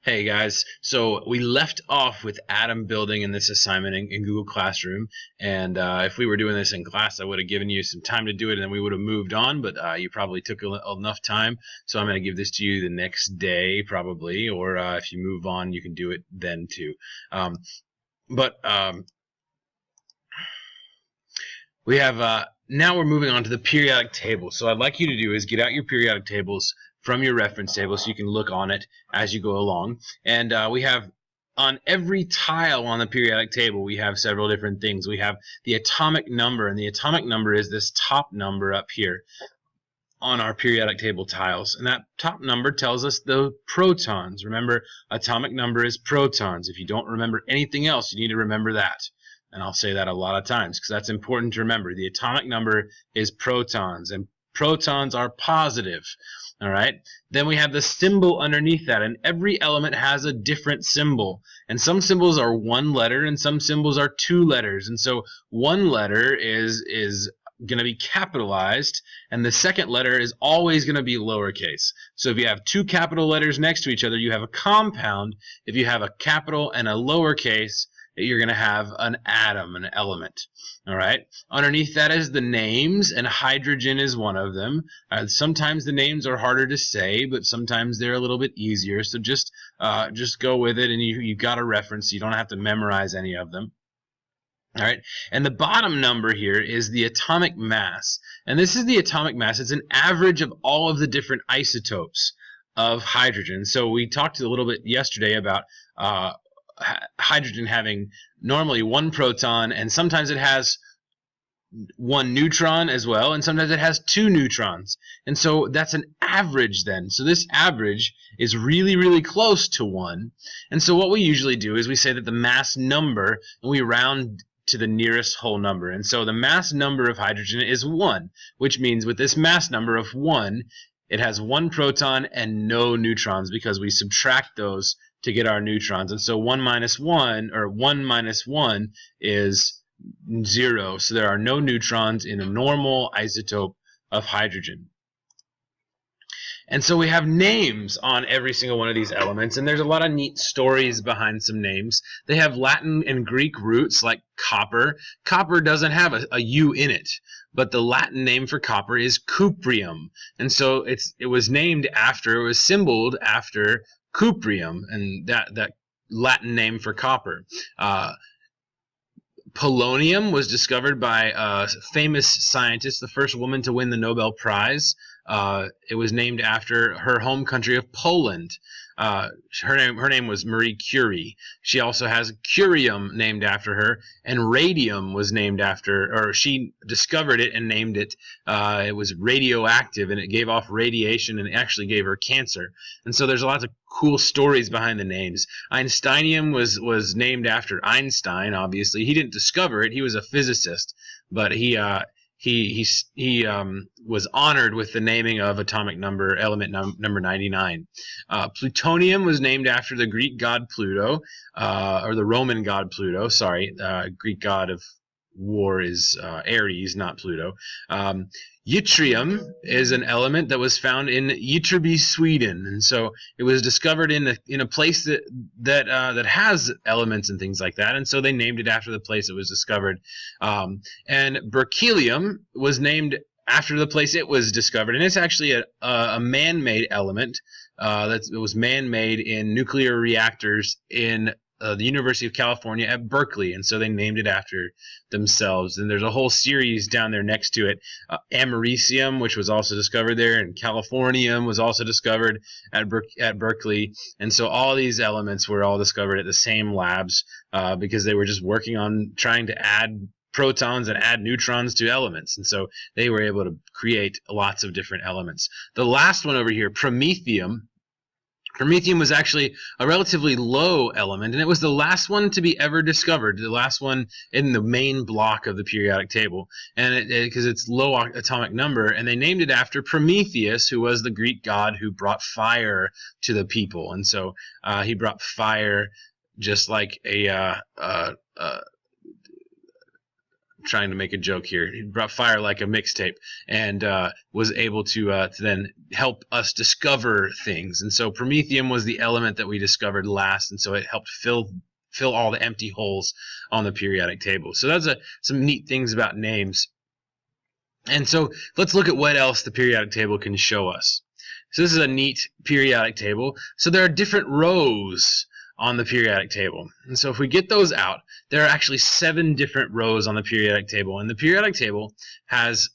Hey guys, so we left off with atom building in this assignment in Google Classroom, and if we were doing this in class, I would have given you some time to do it, and then we would have moved on. But you probably took enough time, so I'm going to give this to you the next day, probably, or if you move on, you can do it then too. But we have now we're moving on to the periodic table. So I'd like you to do is get out your periodic tables from your reference table so you can look on it as you go along. And we have on every tile on the periodic table, we have several different things. We have the atomic number, and the atomic number is this top number up here on our periodic table tiles. And that top number tells us the protons. Remember, atomic number is protons. If you don't remember anything else, you need to remember that. And I'll say that a lot of times because that's important to remember. The atomic number is protons, and protons are positive. All right. Then we have the symbol underneath that, and every element has a different symbol. And some symbols are one letter, and some symbols are two letters. And so one letter is going to be capitalized, and the second letter is always going to be lowercase. So if you have two capital letters next to each other, you have a compound. If you have a capital and a lowercase, you're going to have an atom, an element. All right. Underneath that is the names, and hydrogen is one of them. Sometimes the names are harder to say, but sometimes they're a little bit easier. So just go with it, and you've got a reference. You don't have to memorize any of them. All right, and the bottom number here is the atomic mass, and this is the atomic mass. It's an average of all of the different isotopes of hydrogen. So we talked a little bit yesterday about hydrogen having normally one proton, and sometimes it has one neutron as well, and sometimes it has two neutrons. And so that's an average then. So this average is really, really close to 1. And so what we usually do is we say that the mass number, and we round to the nearest whole number. And so the mass number of hydrogen is 1, which means with this mass number of 1, it has one proton and no neutrons because we subtract those to get our neutrons. And so 1 minus 1, or 1 minus 1 is 0. So there are no neutrons in a normal isotope of hydrogen. And so we have names on every single one of these elements, and there's a lot of neat stories behind some names. They have Latin and Greek roots, like copper. Copper doesn't have a U in it, but the Latin name for copper is cuprium. And so it was symboled after cuprium, and that Latin name for copper. Polonium was discovered by a famous scientist, the first woman to win the Nobel Prize. It was named after her home country of Poland. Her name was Marie Curie. She also has curium named after her, and radium was named after, or she discovered it and named it. It was radioactive, and it gave off radiation, and it actually gave her cancer. And so there's lots of cool stories behind the names. Einsteinium was named after Einstein. Obviously, he didn't discover it; he was a physicist, but he was honored with the naming of atomic number element number 99. Plutonium was named after the Greek god Pluto, or the Roman god Pluto. Sorry, Greek god of war is Ares, not Pluto. Yttrium is an element that was found in Ytterby, Sweden, and so it was discovered in a place that has elements and things like that, and so they named it after the place it was discovered. And berkelium was named after the place it was discovered, and it's actually a man-made element that was man-made in nuclear reactors in the University of California at Berkeley, and so they named it after themselves. And there's a whole series down there next to it. Americium, which was also discovered there, and californium was also discovered at Berkeley. And so all these elements were all discovered at the same labs because they were just working on trying to add protons and add neutrons to elements, and so they were able to create lots of different elements. The last one over here, promethium. Promethium was actually a relatively low element, and it was the last one to be ever discovered, the last one in the main block of the periodic table, and because it's low atomic number, and they named it after Prometheus, who was the Greek god who brought fire to the people. And so he brought fire just like trying to make a joke here. He brought fire like a mixtape, and was able to then help us discover things. And so promethium was the element that we discovered last, and so it helped fill all the empty holes on the periodic table. So that's some neat things about names. And so let's look at what else the periodic table can show us. So this is a neat periodic table. So there are different rows on the periodic table. And so if we get those out, there are actually 7 different rows on the periodic table. And the periodic table has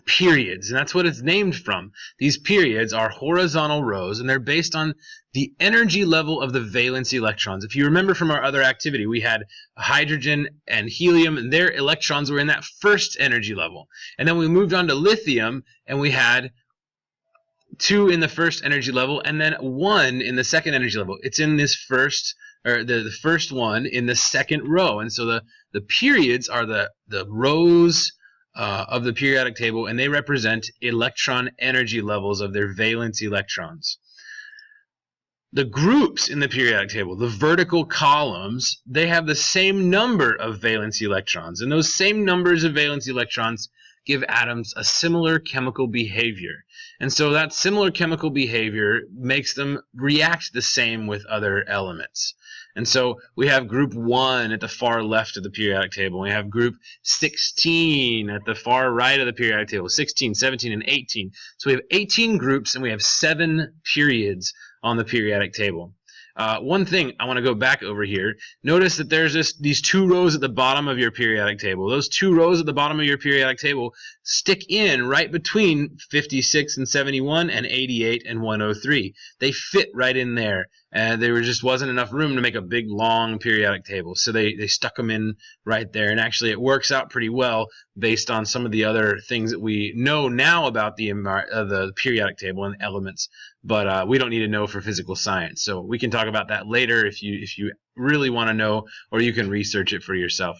periods, and that's what it's named from. These periods are horizontal rows, and they're based on the energy level of the valence electrons. If you remember from our other activity, we had hydrogen and helium, and their electrons were in that first energy level. And then we moved on to lithium, and we had 2 in the first energy level, and then 1 in the second energy level. It's in this first, or the first one in the second row. And so the periods are the rows of the periodic table, and they represent electron energy levels of their valence electrons. The groups in the periodic table, the vertical columns, they have the same number of valence electrons, and those same numbers of valence electrons give atoms a similar chemical behavior. And so that similar chemical behavior makes them react the same with other elements. And so we have group 1 at the far left of the periodic table. We have group 16 at the far right of the periodic table, 16, 17, and 18. So we have 18 groups, and we have 7 periods on the periodic table. One thing I want to go back over here. Notice that there's these 2 rows at the bottom of your periodic table. Those 2 rows at the bottom of your periodic table stick in right between 56 and 71 and 88 and 103. They fit right in there. And there just wasn't enough room to make a big, long periodic table. So they stuck them in right there. And actually, it works out pretty well based on some of the other things that we know now about the periodic table and elements. But we don't need to know for physical science. So we can talk about that later if you really want to know, or you can research it for yourself.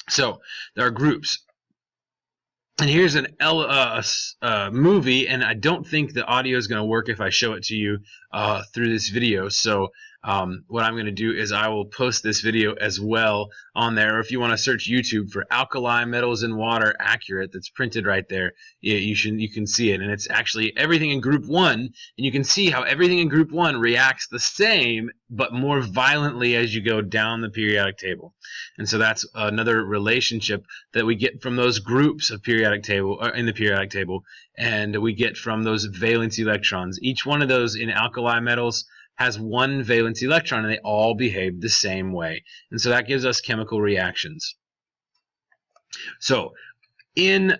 So there are groups. And here's a movie, and I don't think the audio is going to work if I show it to you through this video. So what I'm going to do is I will post this video as well on there. Or if you want to search YouTube for alkali metals in water accurate, that's printed right there, you can see it. And it's actually everything in group 1, and you can see how everything in group 1 reacts the same but more violently as you go down the periodic table. And so that's another relationship that we get from those groups of periodic table, or in the periodic table, and we get from those valence electrons. Each one of those in alkali metals has 1 valence electron, and they all behave the same way. And so that gives us chemical reactions. So in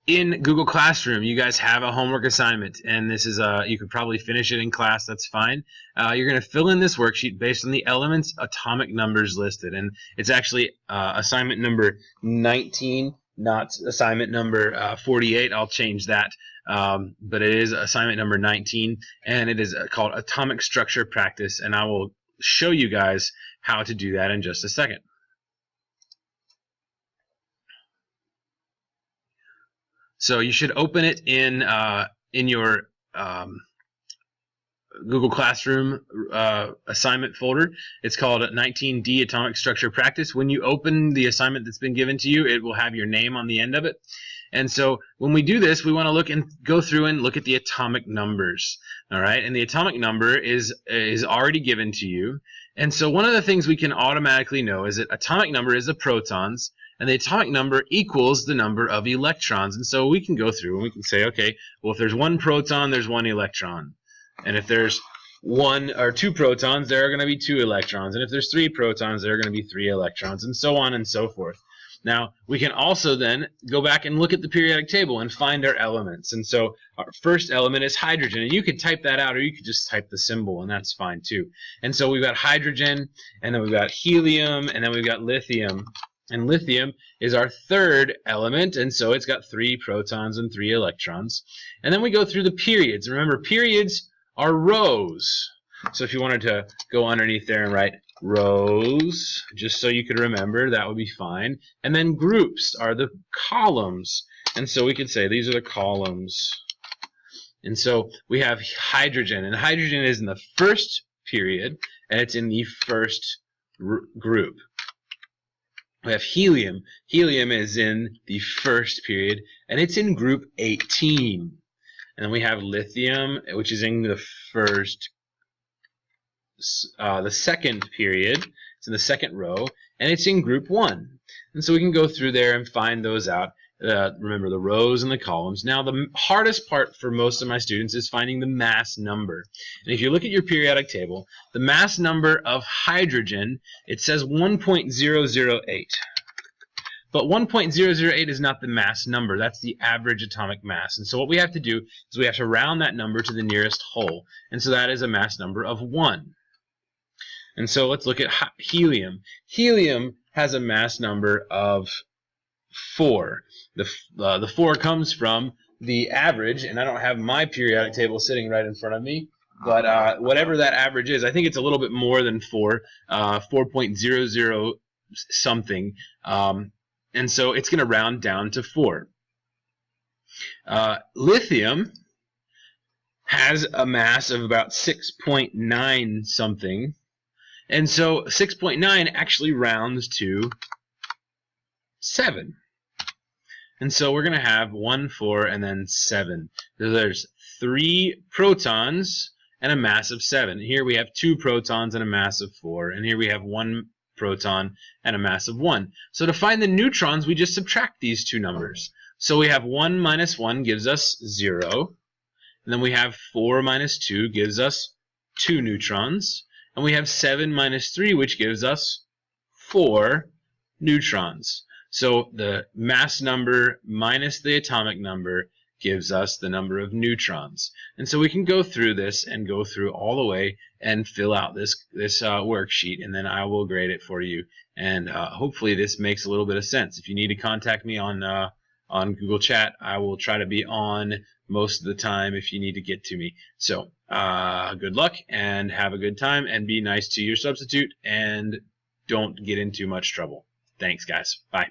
Google Classroom, you guys have a homework assignment, and this is you could probably finish it in class. That's fine. You're going to fill in this worksheet based on the elements' atomic numbers listed, and it's actually assignment number 19, not assignment number 48. I'll change that, but it is assignment number 19, and it is called Atomic Structure Practice, and I will show you guys how to do that in just a second. So you should open it in your Google Classroom assignment folder. It's called 19D Atomic Structure Practice. When you open the assignment that's been given to you, it will have your name on the end of it. And so when we do this, we want to look and go through and look at the atomic numbers. All right, and the atomic number is already given to you. And so one of the things we can automatically know is that atomic number is the protons, and the atomic number equals the number of electrons. And so we can go through and we can say, okay, well, if there's 1 proton, there's 1 electron. And if there's 1 or 2 protons, there are going to be 2 electrons. And if there's 3 protons, there are going to be 3 electrons, and so on and so forth. Now, we can also then go back and look at the periodic table and find our elements. And so our first element is hydrogen. And you could type that out, or you could just type the symbol, and that's fine too. And so we've got hydrogen, and then we've got helium, and then we've got lithium. And lithium is our third element, and so it's got 3 protons and 3 electrons. And then we go through the periods. Remember, periods are rows. So if you wanted to go underneath there and write rows, just so you could remember, that would be fine. And then groups are the columns. And so we could say these are the columns. And so we have hydrogen, and hydrogen is in the first period, and it's in the first group. We have helium. Helium is in the first period, and it's in group 18. And then we have lithium, which is in the second period. It's in the second row, and it's in group 1. And so we can go through there and find those out. Remember the rows and the columns. Now the hardest part for most of my students is finding the mass number. And if you look at your periodic table, the mass number of hydrogen, it says 1.008. But 1.008 is not the mass number. That's the average atomic mass. And so what we have to do is we have to round that number to the nearest whole. And so that is a mass number of 1. And so let's look at helium. Helium has a mass number of 4. The 4 comes from the average, and I don't have my periodic table sitting right in front of me, but whatever that average is, I think it's a little bit more than 4, 4.00 something, and so it's going to round down to 4. Lithium has a mass of about 6.9 something, and so 6.9 actually rounds to 7. And so we're going to have 1, 4, and then 7. So there's 3 protons and a mass of 7. Here we have 2 protons and a mass of 4. And here we have 1 proton and a mass of 1. So to find the neutrons, we just subtract these two numbers. So we have 1 minus 1 gives us 0. And then we have 4 minus 2 gives us 2 neutrons. And we have 7 minus 3, which gives us 4 neutrons. So the mass number minus the atomic number gives us the number of neutrons. And so we can go through this and go through all the way and fill out this worksheet, and then I will grade it for you. And hopefully this makes a little bit of sense. If you need to contact me on Google Chat, I will try to be on most of the time if you need to get to me. So good luck and have a good time, and be nice to your substitute and don't get into much trouble. Thanks, guys. Bye.